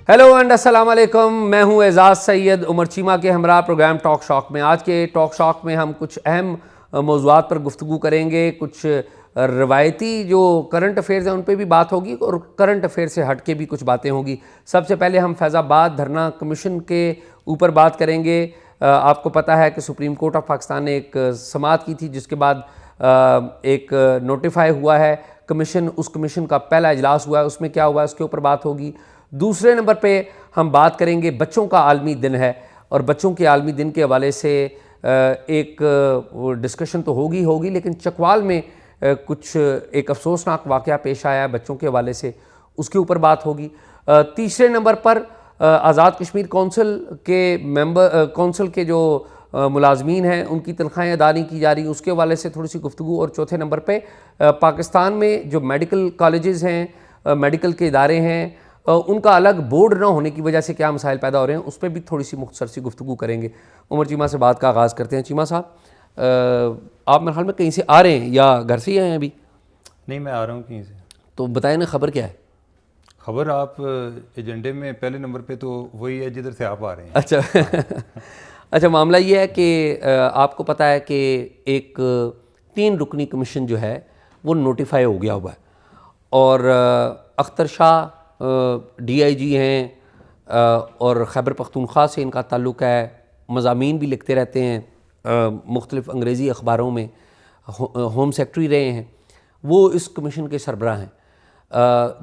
Hello and अस्सलाम वालेकुम। मैं हूं एजाज़ सैयद उमर चीमा के हमरा प्रोग्राम टॉक शॉक में। आज के टॉक शॉक में हम कुछ अहम मौज़ूआत पर गुफ्तगू करेंगे। कुछ रवायती जो करंट अफेयर्स हैं उन पर भी बात होगी और करंट अफेयर से हट के भी कुछ बातें होंगी। सबसे पहले हम फैज़ाबाद धरना कमीशन के ऊपर बात करेंगे। आपको पता है कि सुप्रीम कोर्ट ऑफ पाकिस्तान ने एक समाअत की थी जिसके बाद एक नोटिफाई हुआ है कमीशन। उस कमीशन का पहला इजलास हुआ है, उसमें क्या हुआ है उसके ऊपर बात होगी। दूसरे नंबर पे हम बात करेंगे बच्चों का आलमी दिन है और बच्चों के आलमी दिन के हवाले से एक डिस्कशन तो होगी लेकिन चकवाल में कुछ एक अफसोसनाक वाक़या पेश आया है बच्चों के हवाले से, उसके ऊपर बात होगी। तीसरे नंबर पर आज़ाद कश्मीर कौंसिल के जो मुलाजमीन हैं उनकी तनख्वाहें अदा नहीं की जा रही, उसके हवाले से थोड़ी सी गुफ्तगू। और चौथे नंबर पे पाकिस्तान में जो मेडिकल कॉलेजेस हैं, मेडिकल के इदारे हैं, उनका अलग बोर्ड ना होने की वजह से क्या मसाइल पैदा हो रहे हैं, उस पर भी थोड़ी सी मुख्तसर सी गुफ्तगू करेंगे। उमर चीमा से बात का आगाज़ करते हैं। चीमा साहब, आप मेरे ख्याल में कहीं से आ रहे हैं या घर से ही आए हैं अभी? नहीं, मैं आ रहा हूँ कहीं से। तो बताएं ना, खबर क्या है? खबर आप एजेंडे में पहले नंबर पे तो वही है जिधर से आप आ रहे हैं। अच्छा अच्छा, मामला ये है कि आपको पता है कि एक 3 रुकनी कमीशन जो है वो नोटिफाई हो गया हुआ है और अख्तर शाह DIG हैं और खैबर पख्तूनख्वा से इनका ताल्लुक़ है। मज़ामीन भी लिखते रहते हैं मुख्तलिफ़ अंग्रेज़ी अखबारों में, होम सेक्रेटरी रहे हैं। वो इस कमीशन के सरबराह हैं।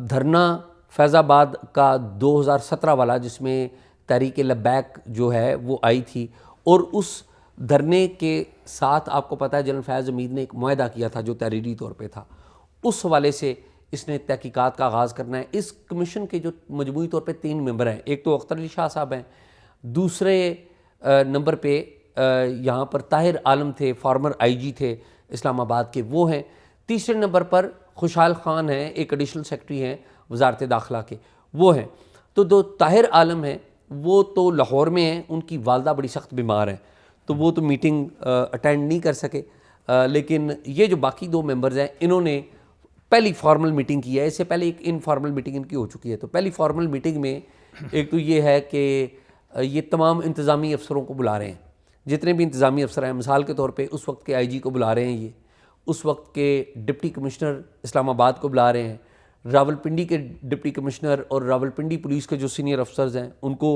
धरना फैज़ाबाद का 2017 वाला जिसमें तहरीक लब्बैक जो है वो आई थी और उस धरने के साथ आपको पता है जनरल फैज़ हमीद ने एक मुआहदा किया था जो तहरीरी तौर पे था। उस हवाले से इसने तहकीकात का आगाज़ करना है। इस कमीशन के जो मजमूई तौर पे 3 मेंबर हैं, एक तो अख्तर अली शाह साहब हैं, दूसरे नंबर पे यहाँ पर ताहिर आलम थे, फॉर्मर IG थे इस्लामाबाद के, वो हैं। तीसरे नंबर पर खुशहाल ख़ान हैं, एक एडिशनल सेक्रेटरी हैं वजारत दाखिला के, वो हैं। तो जो ताहिर आलम हैं वो तो लाहौर में हैं, उनकी वालदा बड़ी सख्त बीमार हैं तो वो तो मीटिंग अटेंड नहीं कर सके। लेकिन ये जो बाकी 2 मेंबर्स हैं इन्होंने पहली फॉर्मल मीटिंग की है। इससे पहले एक इनफॉर्मल मीटिंग इनकी हो चुकी है। तो पहली फॉर्मल मीटिंग में एक तो ये है कि ये तमाम इंतज़ामी अफसरों को बुला रहे हैं, जितने भी इंतज़ामी अफसर हैं। मिसाल के तौर पे उस वक्त के IG को बुला रहे हैं, ये उस वक्त के डिप्टी कमिश्नर इस्लामाबाद को बुला रहे हैं, रावलपिंडी के डिप्टी कमिश्नर और रावलपिंडी पुलिस के जो सीनियर अफसर्स हैं उनको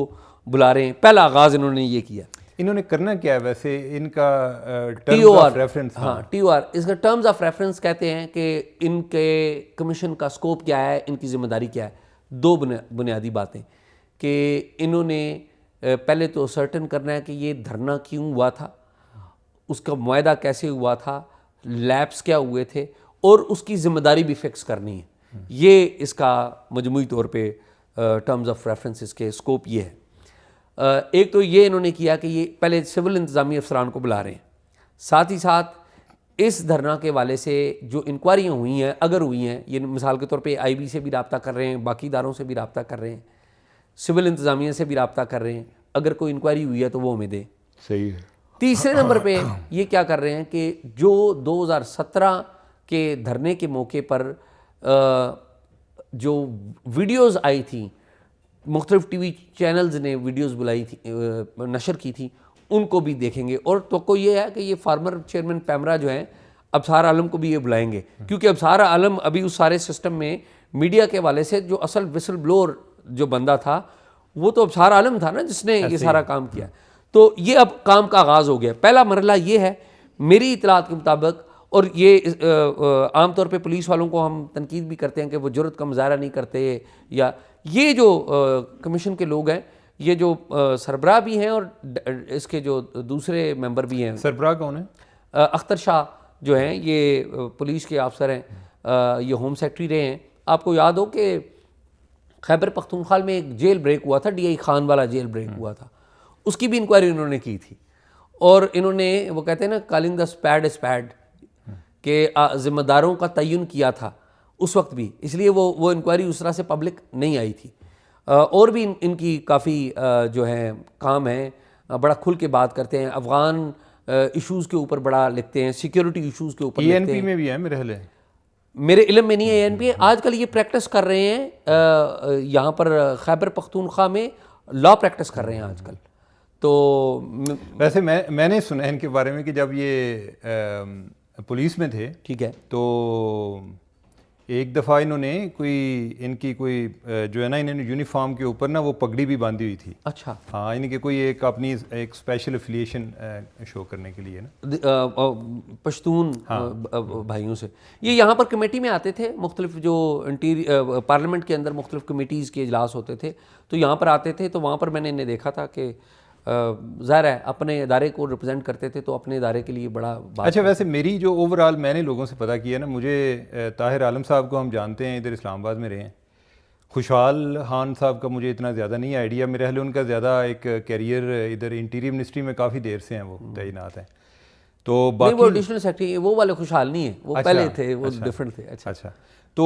बुला रहे हैं। पहला आगाज़ इन्होंने ये किया। इन्होंने करना क्या है वैसे? इनका टर्म्स ऑफ रेफरेंस, हाँ TOR, इसका टर्म्स ऑफ रेफरेंस कहते हैं कि इनके कमीशन का स्कोप क्या है, इनकी ज़िम्मेदारी क्या है। 2 बुनियादी बातें कि इन्होंने पहले तो सर्टन करना है कि ये धरना क्यों हुआ था, उसका मुआहदा कैसे हुआ था, लैप्स क्या हुए थे और उसकी ज़िम्मेदारी भी फिक्स करनी है। ये इसका मजमूई तौर पे टर्म्स ऑफ रेफरेंस इसके स्कोप ये है। एक तो ये इन्होंने किया कि ये पहले सिविल इंतज़ामी अफसरान को बुला रहे हैं, साथ ही साथ इस धरना के वाले से जो इंक्वायरियाँ हुई हैं, अगर हुई हैं, ये मिसाल के तौर पे IB से भी रब्ता कर रहे हैं, बाकी इदारों से भी रब्ता कर रहे हैं, सिविल इंतज़ामिया से भी रब्ता कर रहे हैं, अगर कोई इंक्वायरी हुई है तो वो हमें दें। सही है। तीसरे नंबर पे ये क्या कर रहे हैं कि जो 2017 के धरने के मौके पर जो वीडियोज़ आई थी, मुख्तलिफ TV चैनल्स ने वीडियोज़ बुलाई थी, नशर की थी, उनको भी देखेंगे। और तो को ये है कि ये फार्मर चेयरमैन पैमरा जो हैं अबसार आलम को भी ये बुलाएंगे, क्योंकि अबसार आलम अभी उस सारे सिस्टम में मीडिया के वाले से जो असल विसल ब्लोअर जो बंदा था वो तो अबसार आलम था ना जिसने ये सारा काम किया। तो ये अब काम का आगाज़ हो गया। पहला मरहला ये है मेरी इतलात के मुताबिक, और ये आम तौर पे पुलिस वालों को हम तनकीद भी करते हैं कि वो जुर्रत का मुजाहरा नहीं करते, या ये जो कमीशन के लोग हैं, ये जो सरबराह भी हैं और इसके जो दूसरे मेंबर भी हैं। सरबराह कौन है? अख्तर शाह जो हैं ये पुलिस के अफसर हैं, ये होम सेक्रेटरी रहे हैं। आपको याद हो कि खैबर पख्तूनख्वा में एक जेल ब्रेक हुआ था, DI खान वाला जेल ब्रेक हुआ था, उसकी भी इंक्वायरी इन्होंने की थी। और इन्होंने वो कहते हैं ना कॉलिंग द स्पैड स्पैड के ज़िम्मेदारों का तयन किया था उस वक्त भी, इसलिए वो इंक्वायरी उस तरह से पब्लिक नहीं आई थी। और भी इनकी काफ़ी जो है काम है, बड़ा खुल के बात करते हैं, अफ़गान इश्यूज़ के ऊपर बड़ा लिखते हैं, सिक्योरिटी इश्यूज़ के ऊपर लिखते हैं। PNP में भी है मेरे ख्याल। मेरे इल्म में नहीं है एएनपी, आजकल ये प्रैक्टिस कर रहे हैं यहाँ पर खैबर पख्तूनख्वा में लॉ प्रैक्टिस कर रहे हैं आजकल। तो वैसे मैंने सुना है इनके बारे में कि जब ये पुलिस में थे, ठीक है, तो एक दफ़ा इन्होंने इनकी जो है ना, इन्होंने यूनिफॉर्म के ऊपर ना वो पगड़ी भी बांधी हुई थी। अच्छा, हाँ, इनकी कोई एक अपनी एक स्पेशल एफिलिएशन शो करने के लिए ना, पश्तून भाइयों से। ये यहाँ पर कमेटी में आते थे, मुख्तलिफ जो पार्लियामेंट के अंदर मुख्तलिफ कमेटीज़ के इजलास होते थे, तो यहाँ पर आते थे। तो वहाँ पर मैंने इन्हें देखा था कि ज़ाहिर है अपने इदारे को रिप्रेजेंट करते थे, तो अपने इदारे के लिए बड़ा बात। अच्छा, वैसे मेरी जो ओवरऑल मैंने लोगों से पता किया ना, मुझे ताहिर आलम साहब को हम जानते हैं, इधर इस्लामाबाद में रहे हैं। खुशहाल खान साहब का मुझे इतना ज़्यादा नहीं आइडिया, मेरे ख्याल उनका ज़्यादा एक कैरियर इधर इंटीरियर मिनिस्ट्री में काफ़ी देर से हैं वो तैनात हैं। तो बाकी वो एडिशनल सेक्रेटरी, वो वाले खुशहाल नहीं है, वो पहले थे, वो डिफरेंट थे। अच्छा, तो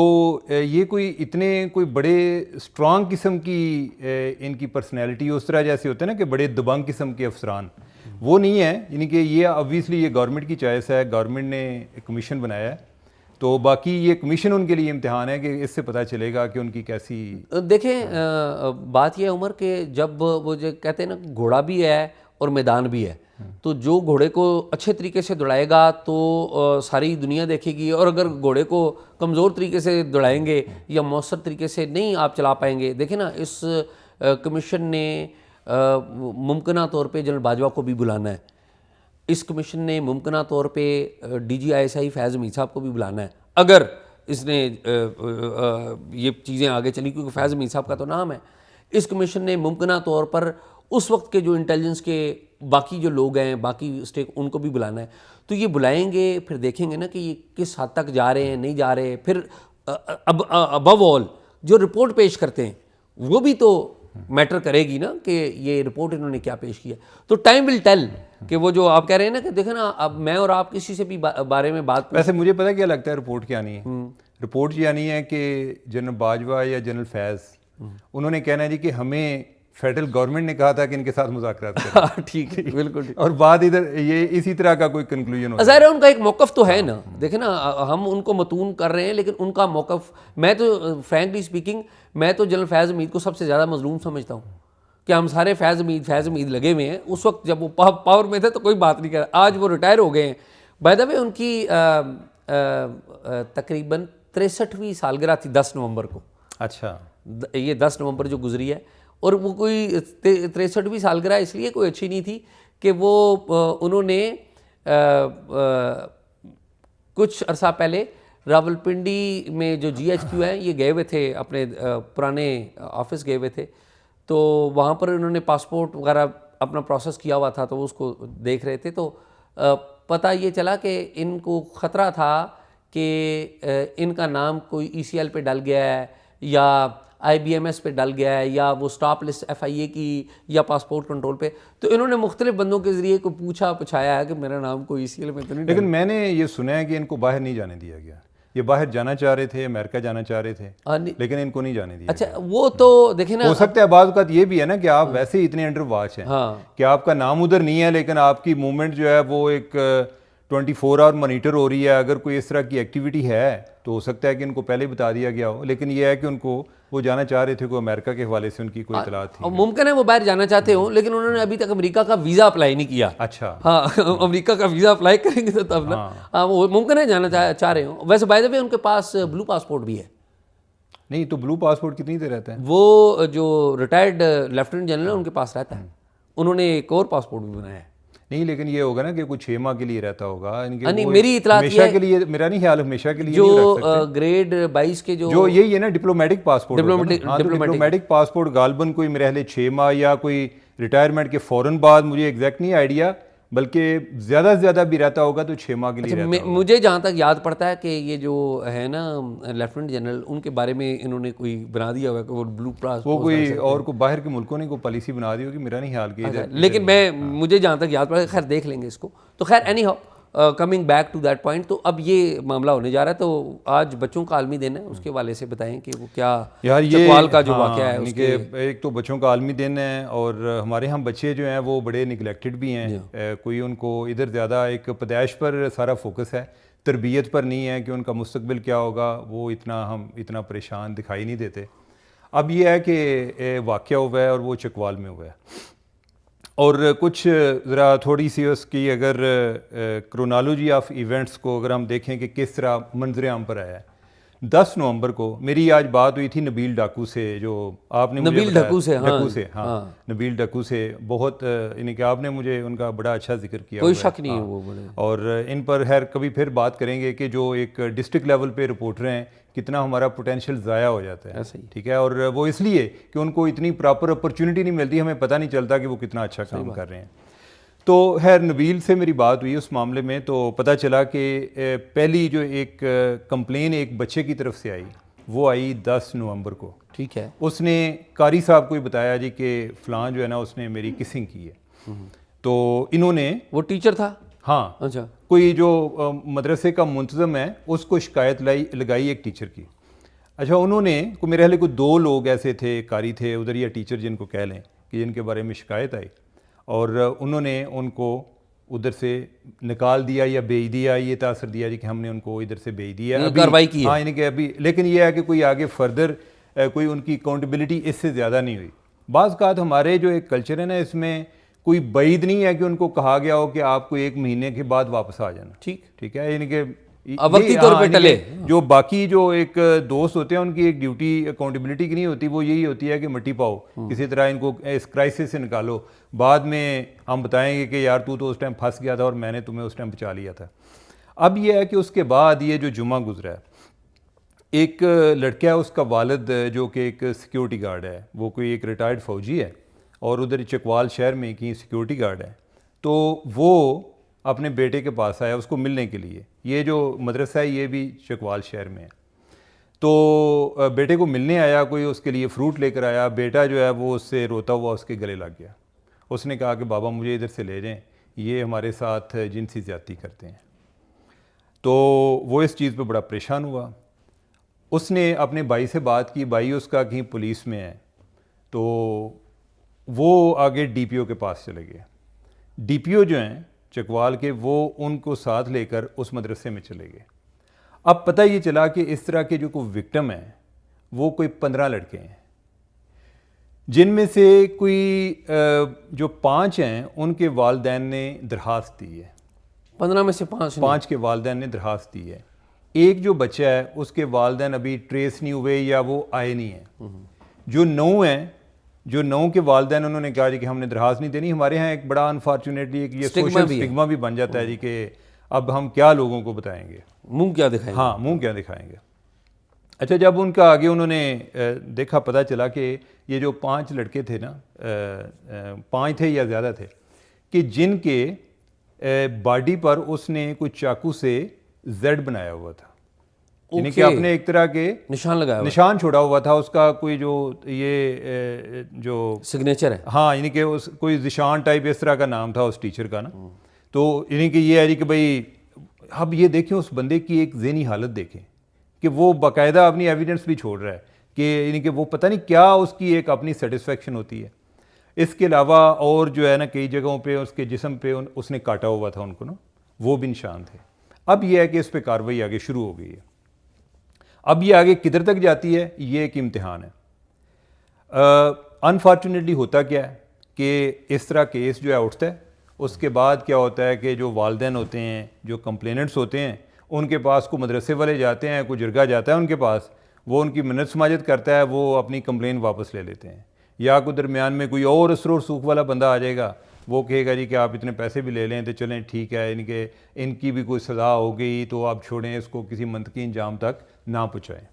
ये कोई बड़े स्ट्रांग किस्म की इनकी पर्सनैलिटी उस तरह जैसे होते हैं ना कि बड़े दबंग किस्म के अफसरान, वो नहीं है। यानी कि ये ऑब्वियसली ये गवर्नमेंट की चॉइस है, गवर्नमेंट ने कमीशन बनाया है, तो बाकी ये कमीशन उनके लिए इम्तिहान है कि इससे पता चलेगा कि उनकी कैसी। देखें, बात यह है उमर के जब वो जो कहते हैं ना घोड़ा भी है और मैदान भी है, तो जो घोड़े को अच्छे तरीके से दौड़ाएगा तो सारी दुनिया देखेगी, और अगर घोड़े को कमज़ोर तरीके से दौड़ाएंगे या मौसर तरीके से नहीं आप चला पाएंगे। देखें ना, इस कमीशन ने मुमकिना तौर पे जनरल बाजवा को भी बुलाना है, इस कमीशन ने मुमकिना तौर पे DGISI फैज़ हमीद साहब को भी बुलाना है, अगर इसने ये चीज़ें आगे चली, क्योंकि फैज़ हमीद साहब का तो नाम है। इस कमीशन ने मुमकिना तौर पर उस वक्त के जो इंटेलिजेंस के बाकी जो लोग हैं, बाकी स्टेक, उनको भी बुलाना है। तो ये बुलाएंगे, फिर देखेंगे ना कि ये किस हद तक जा रहे हैं, नहीं जा रहे। फिर अबव ऑल जो रिपोर्ट पेश करते हैं वो भी तो मैटर करेगी ना कि ये रिपोर्ट इन्होंने क्या पेश किया। तो टाइम विल टेल कि वो जो आप कह रहे हैं ना कि देखें ना, अब मैं और आप किसी से भी बारे में बात, वैसे मुझे पता क्या लगता है रिपोर्ट क्या नहीं है। रिपोर्ट ये नहीं है कि जनरल बाजवा या जनरल फैज़ उन्होंने कहना है जी कि हमें फेडरल गवर्नमेंट ने कहा था कि इनके साथ मुज़ाकरात करें। ठीक है, बिल्कुल ठीक। और बाद इधर ये इसी तरह का कोई कंक्लूजन होता है। ज़ाहिर है उनका एक मौक़िफ़ तो है ना, देखें ना, हम उनको मतून कर रहे हैं, लेकिन उनका मौक़िफ़, मैं तो फ्रैंकली स्पीकिंग, मैं तो जनरल फैज़ हमीद को सबसे ज़्यादा मज़लूम समझता हूँ कि हम सारे फैज़ हमीद लगे हुए हैं। उस वक्त जब वो पावर में थे तो कोई बात नहीं कर, आज वो रिटायर हो गए हैं। बाय द वे उनकी तकरीबन 63वीं सालगिरह थी 10 नवंबर को। अच्छा, ये 10 नवंबर जो गुजरी है, और वो कोई 63वीं सालगिरह इसलिए कोई अच्छी नहीं थी कि वो उन्होंने कुछ अरसा पहले रावलपिंडी में जो GHQ है, ये गए हुए थे, अपने पुराने ऑफिस गए हुए थे, तो वहाँ पर उन्होंने पासपोर्ट वगैरह अपना प्रोसेस किया हुआ था, तो उसको देख रहे थे। तो पता ये चला कि इनको ख़तरा था कि इनका नाम कोई ECL पे डल गया है या IBMS पे डल गया है या वो स्टॉप लिस्ट FIA की या पासपोर्ट कंट्रोल पे। तो इन्होंने मुख्तलिफ बंदों के ज़रिए को पूछाया है कि मेरा नाम कोई ECL में तो नहीं। लेकिन मैंने ये सुना है कि इनको बाहर नहीं जाने दिया गया। ये बाहर जाना चाह रहे थे, अमेरिका जाना चाह रहे थे, लेकिन इनको नहीं जाने दिया। अच्छा, वो तो देखे ना, हो सकता है बात का ये भी है ना कि आप वैसे ही इतने अंडर वॉच हैं कि आपका नाम उधर नहीं है, लेकिन आपकी मूवमेंट जो है वो एक 24 आवर मॉनिटर हो रही है। अगर कोई इस तरह की एक्टिविटी है तो हो सकता है कि इनको पहले बता दिया गया हो, लेकिन ये है कि उनको वो जाना चाह रहे थे, कोई अमेरिका के हवाले से उनकी कोई इतला थी। मुमकिन है वो बाहर जाना चाहते हो, लेकिन उन्होंने अभी तक अमेरिका का वीज़ा अप्लाई नहीं किया। अच्छा, हाँ, अमेरिका का वीज़ा अप्लाई करेंगे तो तब ना। हाँ, वो मुमकिन है जाना चाह रहे हो। वैसे बाय द वे उनके पास ब्लू पासपोर्ट भी है। नहीं तो ब्लू पासपोर्ट कितनी देर रहता है? वो जो रिटायर्ड लेफ्टिनेंट जनरल है उनके पास रहता है, उन्होंने एक और पासपोर्ट भी बनाया है। नहीं, लेकिन ये होगा ना कि कुछ 6 माह के लिए रहता होगा। नहीं, मेरी इतला हमेशा के लिए, मेरा नहीं ख्याल हमेशा के लिए जो नहीं रख सकते। ग्रेड 22 के जो यही है ना डिप्लोमेटिक पासपोर्ट। डिप्लोमेटिक पासपोर्ट गालबन कोई मेरे ख्याल 6 माह या कोई रिटायरमेंट के फ़ौरन बाद, मुझे एग्जैक्ट नहीं आइडिया, बल्कि ज़्यादा से ज़्यादा भी रहता होगा तो 6 माह के लिए रहता होगा। मुझे जहाँ तक याद पड़ता है कि ये जो है ना लेफ्टिनेंट जनरल, उनके बारे में इन्होंने कोई बना दिया हुआ कि वो ब्लू पासपोर्ट, वो कोई और को बाहर के मुल्कों ने कोई पॉलिसी बना दी होगी, मेरा नहीं ख्याल कि। लेकिन मुझे जहाँ तक याद पड़ा, खैर देख लेंगे इसको। तो खैर anyhow, coming back to that point, तो अब ये मामला होने जा रहा है। तो आज बच्चों का आलमी दिन है, उसके वाले से बताएं कि वो क्या यार ये चकवाल का जो वाक़या है उसके। एक तो बच्चों का आलमी दिन है, और हमारे यहाँ बच्चे जो हैं वो बड़े निगलेक्टेड भी हैं। कोई उनको इधर ज़्यादा एक पैदाइश पर सारा फोकस है, तरबियत पर नहीं है कि उनका मुस्तकबिल क्या होगा, वो हम इतना परेशान दिखाई नहीं देते। अब ये है कि वाक़या हुआ है और वो चकवाल में हुआ है, और कुछ ज़रा थोड़ी सी उसकी अगर क्रोनोलॉजी ऑफ इवेंट्स को अगर हम देखें कि किस तरह मंजर आम पर आया है। 10 नवंबर को मेरी आज बात हुई थी नबील डाकू से, जो आपने मुझे नबील बताया, ढक्कू से, हाँ, ढक्कू से, हाँ, नबील ढक्कू से बहुत यानी कि आपने मुझे उनका बड़ा अच्छा जिक्र किया, कोई हुआ शक नहीं है, हाँ। वो बड़े, और इन पर खैर कभी फिर बात करेंगे कि जो एक डिस्ट्रिक्ट लेवल पे रिपोर्टर हैं कितना हमारा पोटेंशियल ज़ाया हो जाता है, ऐसा ही। ठीक है। और वो इसलिए कि उनको इतनी प्रॉपर अपॉर्चुनिटी नहीं मिलती, हमें पता नहीं चलता कि वो कितना अच्छा काम कर रहे हैं। तो खैर नबील से मेरी बात हुई उस मामले में, तो पता चला कि पहली जो एक कंप्लेन एक बच्चे की तरफ से आई, वो आई 10 नवंबर को। ठीक है। उसने कारी साहब को ही बताया जी कि फ़लाँ जो है ना उसने मेरी किसिंग की है। तो इन्होंने, वो टीचर था? हाँ, अच्छा। कोई जो मदरसे का मुंतज़म है उसको शिकायत लगाई एक टीचर की। अच्छा, उन्होंने को मेरे ख्याल कोई 2 लोग ऐसे थे, कारी थे उधर या टीचर जिनको कह लें, कि जिनके बारे में शिकायत आई, और उन्होंने उनको उधर से निकाल दिया या भेज दिया, ये तासर दिया जी कि हमने उनको इधर से भेज दिया, अभी कार्रवाई की है। हाँ, यानी कि अभी, लेकिन ये है कि कोई आगे फर्दर कोई उनकी अकाउंटेबिलिटी इससे ज़्यादा नहीं हुई। बाज़ औक़ात हमारे जो एक कल्चर है ना, इसमें कोई बैद नहीं है कि उनको कहा गया हो कि आपको 1 महीने के बाद वापस आ जाना, ठीक है, यानी कि वक्ती तौर पे टले। जो बाकी जो एक दोस्त होते हैं उनकी एक ड्यूटी अकाउंटेबिलिटी की नहीं होती, वो यही होती है कि मिट्टी पाओ, किसी तरह इनको इस क्राइसिस से निकालो, बाद में हम बताएंगे कि यार तू तो उस टाइम फंस गया था और मैंने तुम्हें उस टाइम बचा लिया था। अब यह है कि उसके बाद ये जो जुमा गुजरा है, एक लड़का है, उसका वालिद जो कि एक सिक्योरिटी गार्ड है, वो कोई एक रिटायर्ड फ़ौजी है और उधर चकवाल शहर में की सिक्योरिटी गार्ड है, तो वो अपने बेटे के पास आया उसको मिलने के लिए। ये जो मदरसा है ये भी चकवाल शहर में है, तो बेटे को मिलने आया, कोई उसके लिए फ़्रूट लेकर आया। बेटा जो है वो उससे रोता हुआ उसके गले लग गया। उसने कहा कि बाबा मुझे इधर से ले जाएं, ये हमारे साथ जिनसी ज़्यादती करते हैं। तो वो इस चीज़ पे बड़ा परेशान हुआ। उसने अपने भाई से बात की, भाई उसका कहीं पुलिस में है, तो वो आगे डीपीओ के पास चले गए। डीपीओ जो हैं चकवाल के, वो उनको साथ लेकर उस मदरसे में चले गए। अब पता ये चला कि इस तरह के जो कोई विक्टिम हैं वो कोई 15 लड़के हैं, जिनमें से कोई जो 5 हैं उनके वालिदैन ने दरख्वास्त दी है। 15 में से 5 के वालिदैन ने दरख्वास्त दी है। एक जो बच्चा है उसके वालिदैन अभी ट्रेस नहीं हुए या वो आए नहीं हैं। जो 9 हैं, जो 9 के वालिदैन उन्होंने कहा जी कि हमने दरख्वास्त नहीं देनी। हमारे यहाँ एक बड़ा अनफॉर्चुनेटली एक ये सोशल स्टिग्मा भी बन जाता है जी कि अब हम क्या लोगों को बताएंगे, मुंह क्या दिखाएंगे। हाँ, मुंह क्या दिखाएंगे। अच्छा, जब उनका आगे उन्होंने देखा, पता चला कि ये जो 5 लड़के थे ना, 5 थे या ज़्यादा थे, कि जिनके बॉडी पर उसने कुछ चाकू से जेड बनाया हुआ था, यानी कि अपने एक तरह के निशान छोड़ा हुआ था उसका, कोई जो ये जो सिग्नेचर है, हाँ, यानी कि उस कोई जिशान टाइप इस तरह का नाम था उस टीचर का ना। तो यानी कि ये है जी कि भाई, अब ये देखें उस बंदे की एक ज़हनी हालत देखें कि वो बाकायदा अपनी एविडेंस भी छोड़ रहा है, कि यानी कि वो पता नहीं क्या उसकी एक अपनी सेटिस्फेक्शन होती है। इसके अलावा और जो है ना, कई जगहों पे उसके जिस्म पे उसने काटा हुआ था उनको ना, वो भी निशान थे। अब यह है कि इस पर कार्रवाई आगे शुरू हो गई है। अब ये आगे किधर तक जाती है, ये एक इम्तिहान है। अनफॉर्चुनेटली होता क्या है कि इस तरह केस जो है उठता है, उसके बाद क्या होता है कि जो वालिदैन होते हैं, जो कंप्लेनेंट्स होते हैं, उनके पास को मदरसे वाले जाते हैं, कोई जरगा जाता है उनके पास, वो उनकी मिन्नत समाजत करता है, वो अपनी कंप्लेन वापस ले लेते हैं। या कोई दरमियान में कोई और असर और सूख वाला बंदा आ जाएगा, वो कहेगा जी कि आप इतने पैसे भी ले लें तो चलें, ठीक है, इनके इनकी भी कोई सज़ा हो गई तो आप छोड़ें, इसको किसी मंतकी इंजाम तक ना पहुँचाएँ।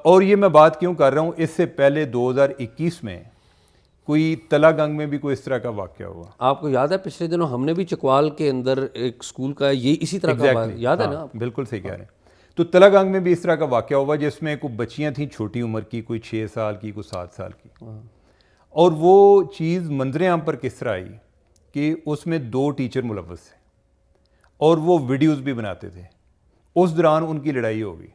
और ये मैं बात क्यों कर रहा हूँ, इससे पहले 2021 में कोई तलागंग में भी कोई इस तरह का वाक़या हुआ। आपको याद है पिछले दिनों हमने भी चकवाल के अंदर एक स्कूल का ये इसी तरह का याद है ना? बिल्कुल सही कह रहे हैं। तो तलागंग में भी इस तरह का वाक़या हुआ जिसमें कुछ बच्चियाँ थीं छोटी उम्र की, कोई 6 साल की, कोई 7 साल की। और वो चीज़ मंजर आम पर किस तरह आई कि उसमें 2 टीचर मुलव्वस थे और वो वीडियोज़ भी बनाते थे। उस दौरान उनकी लड़ाई हो गई,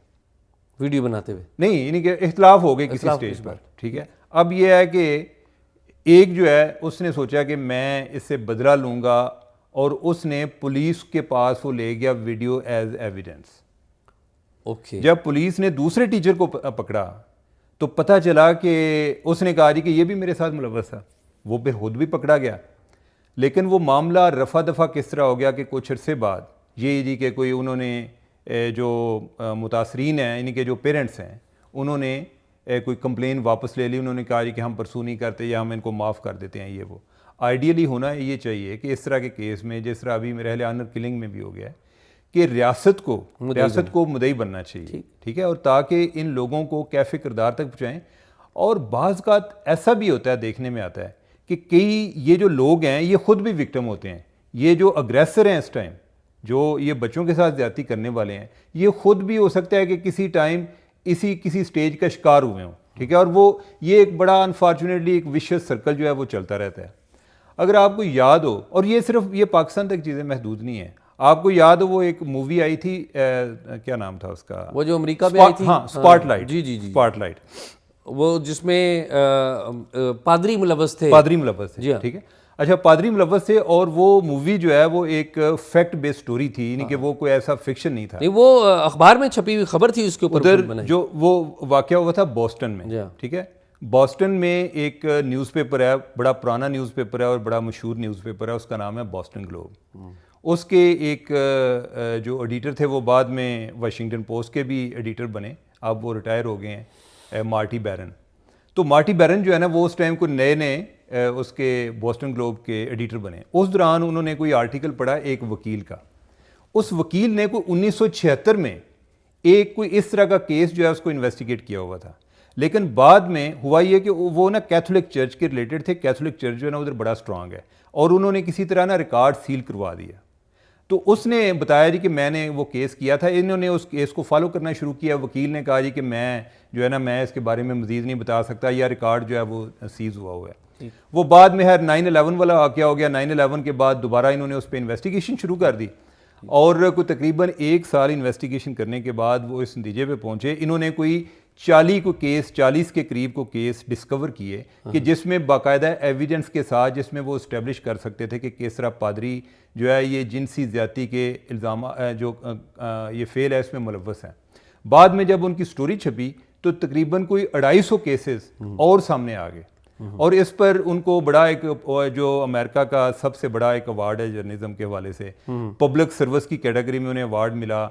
वीडियो बनाते हुए नहीं, यानी कि इख्तलाफ हो गए किसी स्टेज पर, ठीक है। अब ये है कि एक जो है उसने सोचा कि मैं इससे बदला लूँगा और उसने पुलिस के पास वो ले गया वीडियो एज एविडेंस। ओके। जब पुलिस ने दूसरे टीचर को पकड़ा तो पता चला कि उसने कहा जी कि ये भी मेरे साथ मुलव्वस था, वो फिर खुद भी पकड़ा गया। लेकिन वो मामला रफा दफा किस तरह हो गया कि कुछ अरसे बाद ये जी कि कोई उन्होंने जो मुतासरीन हैं, यानी कि जो पेरेंट्स हैं, उन्होंने कोई कंप्लेन वापस ले ली। उन्होंने कहा जी कि हम परसू नहीं करते या हम इनको माफ़ कर देते हैं। ये वो आइडियली होना ये चाहिए कि इस तरह के केस में, जिस तरह अभी मेरे ख्याल ऑनर किलिंग में भी हो गया है, कि रियासत को मुदई बनना चाहिए, ठीक है, और ताकि इन लोगों को कैफ़े किरदार तक पहुँचाएँ। और बाज़ का ऐसा भी होता है, देखने में आता है कि कई ये जो लोग हैं ये खुद भी विक्टिम होते हैं। ये जो अग्रेसर हैं इस टाइम, जो ये बच्चों के साथ ज़्यादती करने वाले हैं, ये खुद भी हो सकता है कि किसी टाइम किसी स्टेज का शिकार हुए हों, ठीक है। और वो ये एक बड़ा अनफॉर्चुनेटली एक विशियस सर्कल जो है वो चलता रहता है। अगर आपको याद हो, और ये सिर्फ ये पाकिस्तान तक चीज़ें महदूद नहीं है, आपको याद हो वो एक मूवी आई थी, क्या नाम था उसका, वो जो अमेरिका में आई थी, हाँ, स्पॉटलाइट। जी, स्पॉटलाइट, वो जिसमें पादरी मुलव्वस थे। जी, ठीक है। अच्छा, पादरी मुलव्वस थे, और वो मूवी जो है वो एक फैक्ट बेस्ड स्टोरी थी, यानी कि वो कोई ऐसा फिक्शन नहीं था। नहीं, वो अखबार में छपी हुई खबर थी, उसके ऊपर उधर जो वो वाकया हुआ था बॉस्टन में, ठीक है। बॉस्टन में एक न्यूज़पेपर है, बड़ा पुराना न्यूज़पेपर है और बड़ा मशहूर न्यूज़पेपर है, उसका नाम है बॉस्टन ग्लोब। उसके एक जो एडिटर थे वो बाद में वाशिंगटन पोस्ट के भी एडिटर बने, अब वो रिटायर हो गए हैं, मार्टी बैरन। तो मार्टी बैरन जो है ना, वो उस टाइम को नए उसके बॉस्टन ग्लोब के एडिटर बने। उस दौरान उन्होंने कोई आर्टिकल पढ़ा एक वकील का। उस वकील ने कोई 1976 में एक कोई इस तरह का केस जो है उसको इन्वेस्टिगेट किया हुआ था। लेकिन बाद में हुआ ये कि वो ना कैथोलिक चर्च के रिलेटेड थे। कैथोलिक चर्च जो है ना उधर बड़ा स्ट्रांग है, और उन्होंने किसी तरह ना रिकॉर्ड सील करवा दिया। तो उसने बताया जी कि मैंने वो केस किया था। इन्होंने उस केस को फॉलो करना शुरू किया। वकील ने कहा जी कि मैं जो है ना, मैं इसके बारे में मज़ीद नहीं बता सकता, या रिकॉर्ड जो है वो सीज हुआ है। वो बाद में 9/11 वाला वाक़या हो गया। 9/11 के बाद दोबारा इन्होंने उस पर इन्वेस्टिगेशन शुरू कर दी, और कोई तकरीबन 1 साल इन्वेस्टिगेशन करने के बाद वो इस नतीजे पे पहुंचे। इन्होंने कोई 40 के करीब को केस डिस्कवर किए कि जिसमें बाकायदा एविडेंस के साथ, जिसमें वो इस्टेब्लिश कर सकते थे कि किस तरह पादरी जो है ये जिनसी ज़्यादती के इल्ज़ाम जो ये फेल है इसमें मुलव्वस है। बाद में जब उनकी स्टोरी छपी तो तकरीबन कोई 250 केसेस और सामने आ गए, और इस पर उनको बड़ा एक जो अमेरिका का सबसे बड़ा एक अवार्ड है जर्नलिज्म के हवाले से, पब्लिक सर्विस की कैटेगरी में उन्हें अवार्ड मिला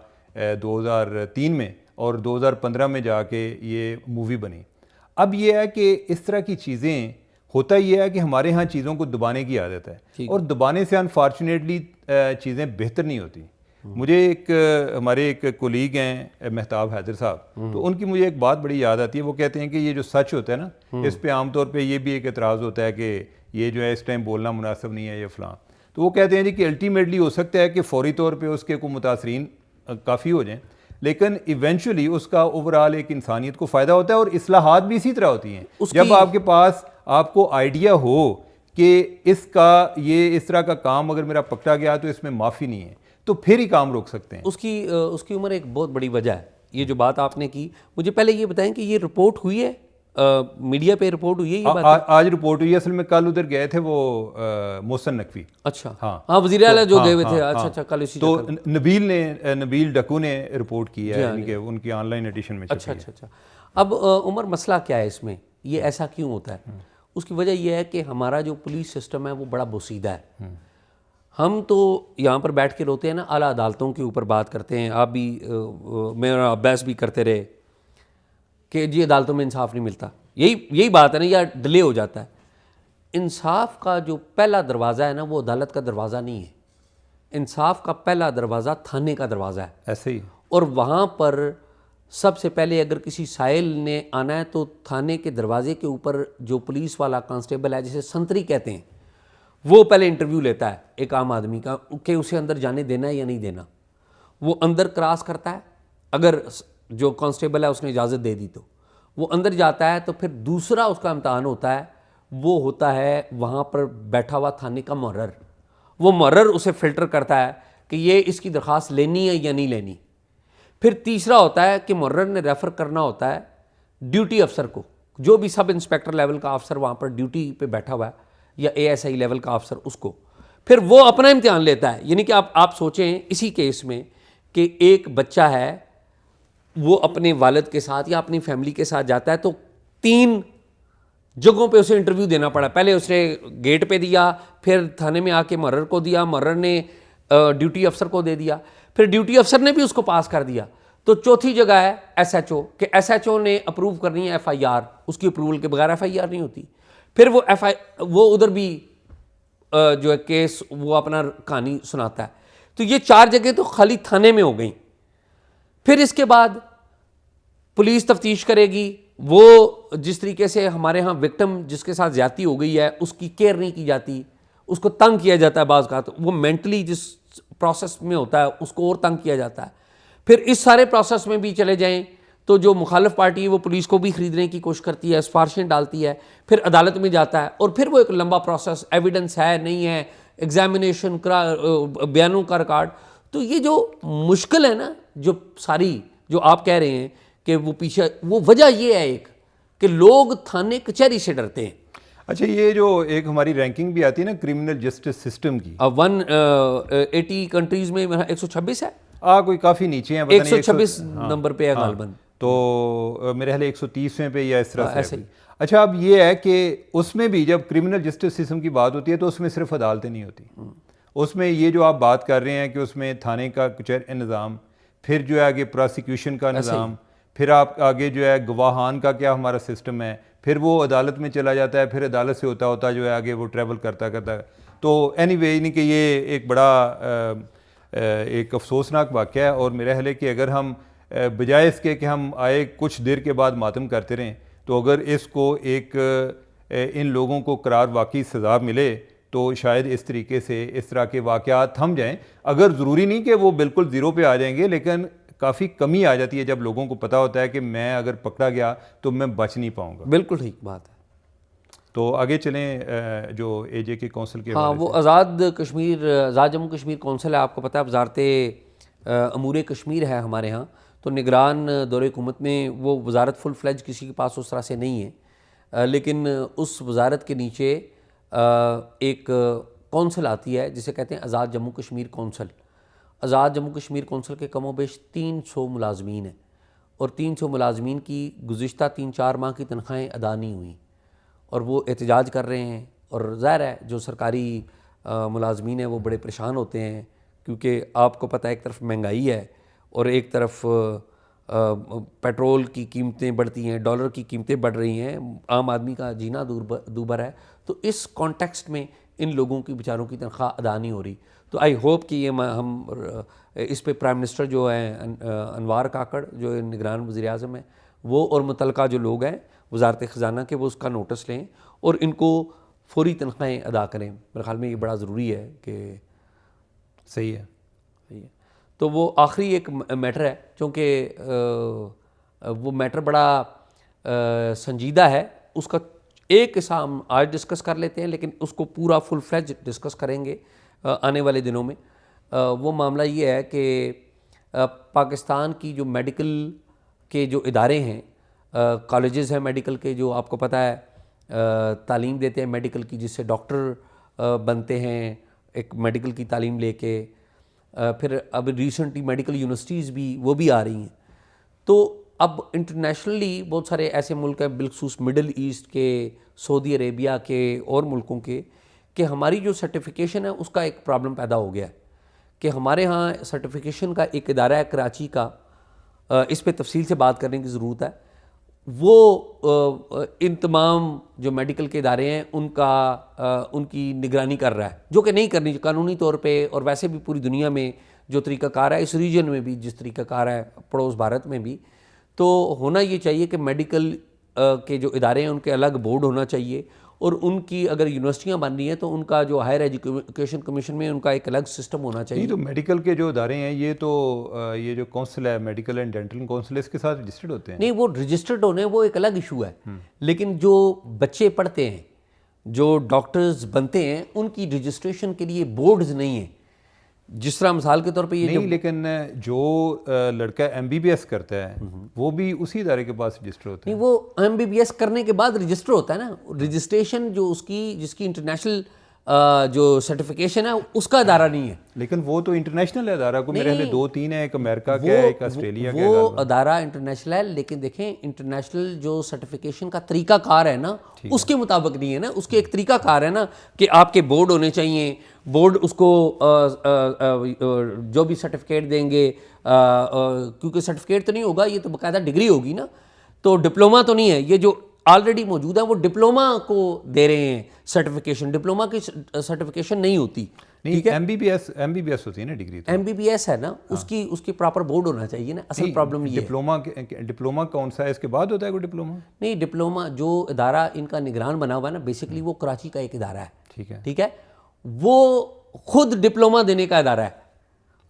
2003 में, और 2015 में जाके ये मूवी बनी। अब ये है कि इस तरह की चीज़ें, होता ये है कि हमारे यहाँ चीज़ों को दबाने की आदत है, और दबाने से अनफॉर्चुनेटली चीज़ें बेहतर नहीं होती। मुझे हमारे एक कोलीग हैं महताब हैदर साहब, तो उनकी मुझे एक बात बड़ी याद आती है। वो कहते हैं कि ये जो सच होता है ना, इस पे आमतौर पे ये भी एक एतराज़ होता है कि ये जो है इस टाइम बोलना मुनासिब नहीं है, ये फ़लाँ। तो वो कहते हैं जी कि अल्टीमेटली हो सकता है कि फ़ौरी तौर पर उसके को मुतासरीन काफ़ी हो जाएँ, लेकिन इवेंचुअली उसका ओवरऑल एक इंसानियत को फ़ायदा होता है। और इस्लाहात भी इसी तरह होती हैं, जब आपके पास आपको आइडिया हो कि इसका ये इस तरह का काम अगर मेरा पकड़ा गया तो इसमें माफ़ी नहीं है, तो फिर ही काम रोक सकते हैं। उसकी उम्र एक बहुत बड़ी वजह है। ये जो बात आपने की, मुझे पहले ये बताएं कि ये रिपोर्ट हुई है, मीडिया पे रिपोर्ट हुई है ये बात? आज रिपोर्ट हुई है। असल में कल उधर गए थे वो मोहसिन नकवी। अच्छा, हाँ, वज़ीर आला जो गए हुए थे। अच्छा, कल इसी तो नबील डक्कू ने रिपोर्ट की है, यानी कि उनकी ऑनलाइन एडिशन में। अच्छा। अब उमर, मसला क्या है इसमें, ये ऐसा क्यों होता है? उसकी वजह यह है कि हमारा जो पुलिस सिस्टम है वो बड़ा बोसीदा है। हम तो यहाँ पर बैठ के रोते हैं ना, आला अदालतों के ऊपर बात करते हैं, आप भी मेरा अब्बास भी करते रहे कि जी अदालतों में इंसाफ नहीं मिलता। यही बात है ना, या डिले हो जाता है। इंसाफ का जो पहला दरवाज़ा है ना, वो अदालत का दरवाज़ा नहीं है। इंसाफ का पहला दरवाज़ा थाने का दरवाज़ा है। ऐसे ही। और वहाँ पर सबसे पहले अगर किसी साइल ने आना है तो थाने के दरवाजे के ऊपर जो पुलिस वाला कांस्टेबल है, जिसे संतरी कहते हैं, वो पहले इंटरव्यू लेता है एक आम आदमी का कि उसे अंदर जाने देना है या नहीं देना। वो अंदर क्रॉस करता है, अगर जो कांस्टेबल है उसने इजाज़त दे दी तो वो अंदर जाता है। तो फिर दूसरा उसका इम्तहान होता है, वो होता है वहाँ पर बैठा हुआ थाने का मुहर्रर। वो मुहर्रर उसे फ़िल्टर करता है कि ये इसकी दरख्वास्त लेनी है या नहीं लेनी। फिर तीसरा होता है कि मुहर्रर ने रेफ़र करना होता है ड्यूटी अफसर को, जो भी सब इंस्पेक्टर लेवल का अफसर वहाँ पर ड्यूटी पे बैठा हुआ है, या ASI लेवल का अफसर, उसको। फिर वो अपना इम्तिहान लेता है। यानी कि आप सोचें इसी केस में कि एक बच्चा है, वो अपने वालिद के साथ या अपनी फैमिली के साथ जाता है, तो 3 जगहों पे उसे इंटरव्यू देना पड़ा। पहले उसने गेट पे दिया, फिर थाने में आके मुहर्रर को दिया, मुहर्रर ने ड्यूटी अफसर को दे दिया, फिर ड्यूटी अफसर ने भी उसको पास कर दिया। तो चौथी जगह है SHO, कि SHO ने अप्रूव करनी है FIR, उसकी अप्रूवल के बगैर FIR नहीं होती। फिर वो उधर भी जो है केस वो अपना कहानी सुनाता है। तो ये 4 जगह तो खाली थाने में हो गई। फिर इसके बाद पुलिस तफ्तीश करेगी, वो जिस तरीके से हमारे यहाँ विक्टिम जिसके साथ ज्यादती हो गई है उसकी केयर नहीं की जाती, उसको तंग किया जाता है, बाज़ का तो वो मेंटली जिस प्रोसेस में होता है उसको और तंग किया जाता है। फिर इस सारे प्रोसेस में भी चले जाएं तो जो मुखालिफ पार्टी है वो पुलिस को भी खरीदने की कोशिश करती है, सिफारिशें डालती है, फिर अदालत में जाता है, और फिर वो एक लंबा प्रोसेस, एविडेंस है नहीं है, एग्जामिनेशन, बयानों का रिकॉर्ड। तो ये जो मुश्किल है ना, जो सारी जो आप कह रहे हैं कि वो पीछे, वो वजह ये है एक कि लोग थाने कचहरी से डरते हैं। अच्छा, ये जो एक हमारी रैंकिंग भी आती है ना क्रिमिनल जस्टिस सिस्टम की, 180 कंट्रीज में 126 है, कोई काफ़ी नीचे हैं, 126 नंबर पे है गालबन, तो मेरे ख्याल 130वें पे या इस तरह से है। अच्छा, अब ये है कि उसमें भी जब क्रिमिनल जस्टिस सिस्टम की बात होती है तो उसमें सिर्फ अदालतें नहीं होती, उसमें ये जो आप बात कर रहे हैं कि उसमें थाने का कचहरी निज़ाम, फिर जो है आगे प्रोसिक्यूशन का निज़ाम, फिर आप आगे जो है गवाहान का क्या हमारा सिस्टम है, फिर वो अदालत में चला जाता है, फिर अदालत से होता होता जो है आगे वो ट्रैवल करता करता। तो एनीवे यानी कि ये एक बड़ा एक अफसोसनाक वाक़या है, और मेरा ख्याल है कि अगर हम बजाय इसके कि हम आए कुछ देर के बाद मातम करते रहें, तो अगर इसको एक इन लोगों को करार वाकई सज़ा मिले तो शायद इस तरीके से इस तरह के वाक़यात थम जाएं। अगर ज़रूरी नहीं कि वो बिल्कुल ज़ीरो पे आ जाएंगे, लेकिन काफ़ी कमी आ जाती है जब लोगों को पता होता है कि मैं अगर पकड़ा गया तो मैं बच नहीं पाऊँगा। बिल्कुल ठीक बात है। तो आगे चलें जो AJ के कौंसिल के, हाँ, वो आज़ाद जम्मू कश्मीर कौंसिल है, आपको पता है वजारत अमूर कश्मीर है हमारे यहाँ, तो निगरान दौरे हुकूमत में वो वजारत फुल फ्लेज किसी के पास उस तरह से नहीं है, लेकिन उस वजारत के नीचे एक कौंसिल आती है जिसे कहते हैं आज़ाद जम्मू कश्मीर कौंसिल। आज़ाद जम्मू कश्मीर कौंसिल के कमो बेश 300 मुलाजमीन हैं, और 300 मुलाजमीन की गुज़िश्ता 3-4 माह की तनख्वाहें अदा नहीं हुई, और वो एहतजाज कर रहे हैं। और ज़ाहिर है जो सरकारी मुलाजमीन हैं वो बड़े परेशान होते हैं, क्योंकि आपको पता है एक तरफ महंगाई है और एक तरफ पेट्रोल की कीमतें बढ़ती हैं, डॉलर की कीमतें बढ़ रही हैं, आम आदमी का जीना दूभर है। तो इस कॉन्टेक्स्ट में इन लोगों की बेचारों की तनख्वाह अदा नहीं हो रही। तो आई होप कि ये हम इस पे प्राइम मिनिस्टर जो हैं अनवार काकड़ जो निगरान वज़ीर आज़म हैं, वो और मुतलका जो लोग हैं वजारत ख़जाना के, वो उसका नोटिस लें और इनको फौरी तनख्वाहें अदा करें। मेरे ख्याल में ये बड़ा ज़रूरी है कि सही है। तो वो आखिरी एक मैटर है, चूँकि वो मैटर बड़ा संजीदा है, उसका एक किस्सा हम आज डिस्कस कर लेते हैं, लेकिन उसको पूरा फुल फ्लेज डिस्कस करेंगे आने वाले दिनों में। वो मामला ये है कि पाकिस्तान की जो मेडिकल के जो इदारे हैं, कॉलेजेस हैं मेडिकल के, जो आपको पता है तालीम देते हैं मेडिकल की, जिससे डॉक्टर बनते हैं एक मेडिकल की तालीम लेके। फिर अब रिसेंटली मेडिकल यूनिवर्सिटीज़ भी वो भी आ रही हैं। तो अब इंटरनेशनली बहुत सारे ऐसे मुल्क हैं, बिलखसूस मिडल ईस्ट के, सऊदी अरेबिया के और मुल्कों के, कि हमारी जो सर्टिफिकेशन है उसका एक प्रॉब्लम पैदा हो गया है कि हमारे यहाँ सर्टिफिकेशन का एक इदारा है कराची का, इस पे तफसील से बात करने की ज़रूरत है। वो इन तमाम जो मेडिकल के इदारे हैं उनकी निगरानी कर रहा है, जो कि नहीं करनी कानूनी तौर पे, और वैसे भी पूरी दुनिया में जो तरीक़ाकार है, इस रीजन में भी जिस तरीक़ाकार है, पड़ोस भारत में भी, तो होना ये चाहिए कि मेडिकल के जो इदारे हैं उनके अलग बोर्ड होना चाहिए, और उनकी अगर यूनिवर्सिटियाँ बन रही हैं तो उनका जो हायर एजुकेशन कमीशन में उनका एक अलग सिस्टम होना चाहिए। तो मेडिकल के जो इदारे हैं ये तो ये जो काउंसिल है मेडिकल एंड डेंटल काउंसिल, इसके साथ रजिस्टर्ड होते हैं? नहीं, वो रजिस्टर्ड होने वो एक अलग इशू है, लेकिन जो बच्चे पढ़ते हैं, जो डॉक्टर्स बनते हैं, उनकी रजिस्ट्रेशन के लिए बोर्ड्स नहीं है। जिस तरह मिसाल के तौर पे ये नहीं, लेकिन जो लड़का MBBS करता है वो भी उसी इदारे के पास रजिस्टर होता है। नहीं, वो MBBS करने के बाद रजिस्टर होता है ना, रजिस्ट्रेशन जो उसकी जिसकी इंटरनेशनल जो सर्टिफिकेशन है उसका अदारा नहीं है। लेकिन वो तो इंटरनेशनल अदारा को मेरे ख्याल 2-3 है, एक अमेरिका का है, एक ऑस्ट्रेलिया का है। वो अदारा इंटरनेशनल है, लेकिन देखें इंटरनेशनल जो सर्टिफिकेशन का तरीकाकार है ना उसके मुताबिक नहीं है ना। उसके एक तरीकाकार है ना कि आपके बोर्ड होने चाहिए, बोर्ड उसको जो भी सर्टिफिकेट देंगे, क्योंकि सर्टिफिकेट तो नहीं होगा, ये तो बाकायदा डिग्री होगी ना, तो डिप्लोमा तो नहीं है। ये जो ऑलरेडी मौजूद है वो डिप्लोमा को दे रहे हैं सर्टिफिकेशन, डिप्लोमा की सर्टिफिकेशन नहीं होती। नहीं, एमबीबीएस होती है ना डिग्री, तो एमबीबीएस है ना, उसकी प्रॉपर बोर्ड होना चाहिए ना। असल प्रॉब्लम ये डिप्लोमा कौन सा है, इसके बाद होता है कोई डिप्लोमा? नहीं, डिप्लोमा जो इदारा इनका निगरान बना हुआ है ना, बेसिकली वो कराची का एक इदारा है। ठीक है, वो खुद डिप्लोमा देने का इदारा है।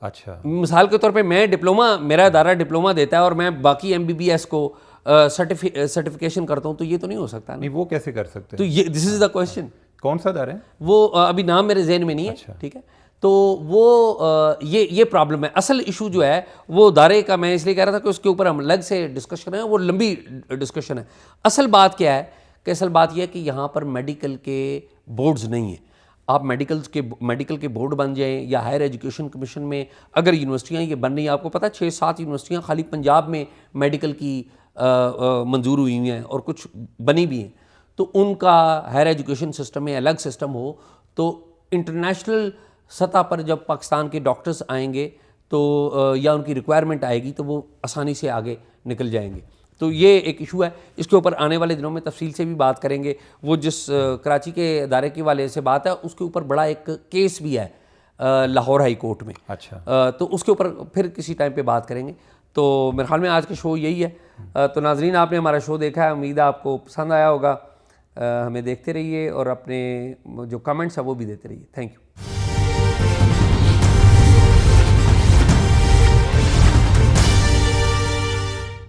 अच्छा, मिसाल के तौर पे मैं डिप्लोमा, मेरा इदारा डिप्लोमा देता है और मैं बाकी एमबीबीएस को सर्टिफिकेशन करता हूँ, तो ये तो नहीं हो सकता नहीं, वो कैसे कर सकते? तो ये दिस इज द क्वेश्चन। कौन सा अदारा है वो? अभी नाम मेरे जहन में नहीं है। अच्छा। ठीक है, तो वो ये प्रॉब्लम है। असल इशू जो है वो दायरे का, मैं इसलिए कह रहा था कि उसके ऊपर हम अलग से डिस्कशन है, वो लंबी डिस्कशन है। असल बात क्या है कि असल बात यह है कि यहाँ पर मेडिकल के बोर्ड्स नहीं हैं। आप मेडिकल के बोर्ड बन जाएं या हायर एजुकेशन कमीशन में अगर यूनिवर्सिटियाँ ये बन रही हैं, आपको पता है 6-7 यूनिवर्सिटियाँ खाली पंजाब में मेडिकल की मंजूर हुई हैं और कुछ बनी भी हैं। तो उनका हायर एजुकेशन सिस्टम में अलग सिस्टम हो तो इंटरनेशनल सतह पर जब पाकिस्तान के डॉक्टर्स आएंगे तो या उनकी रिक्वायरमेंट आएगी तो वो आसानी से आगे निकल जाएंगे। तो ये एक इशू है, इसके ऊपर आने वाले दिनों में तफसील से भी बात करेंगे। वो जिस कराची के अदारे के वाले से बात है उसके ऊपर बड़ा एक केस भी है लाहौर हाई कोर्ट में। अच्छा, तो उसके ऊपर फिर किसी टाइम पे बात करेंगे। तो मेरे ख्याल में आज का शो यही है। तो नाजरीन, आपने हमारा शो देखा है, उम्मीद है आपको पसंद आया होगा। हमें देखते रहिए और अपने जो कमेंट्स हैं वो भी देते रहिए। Thank you.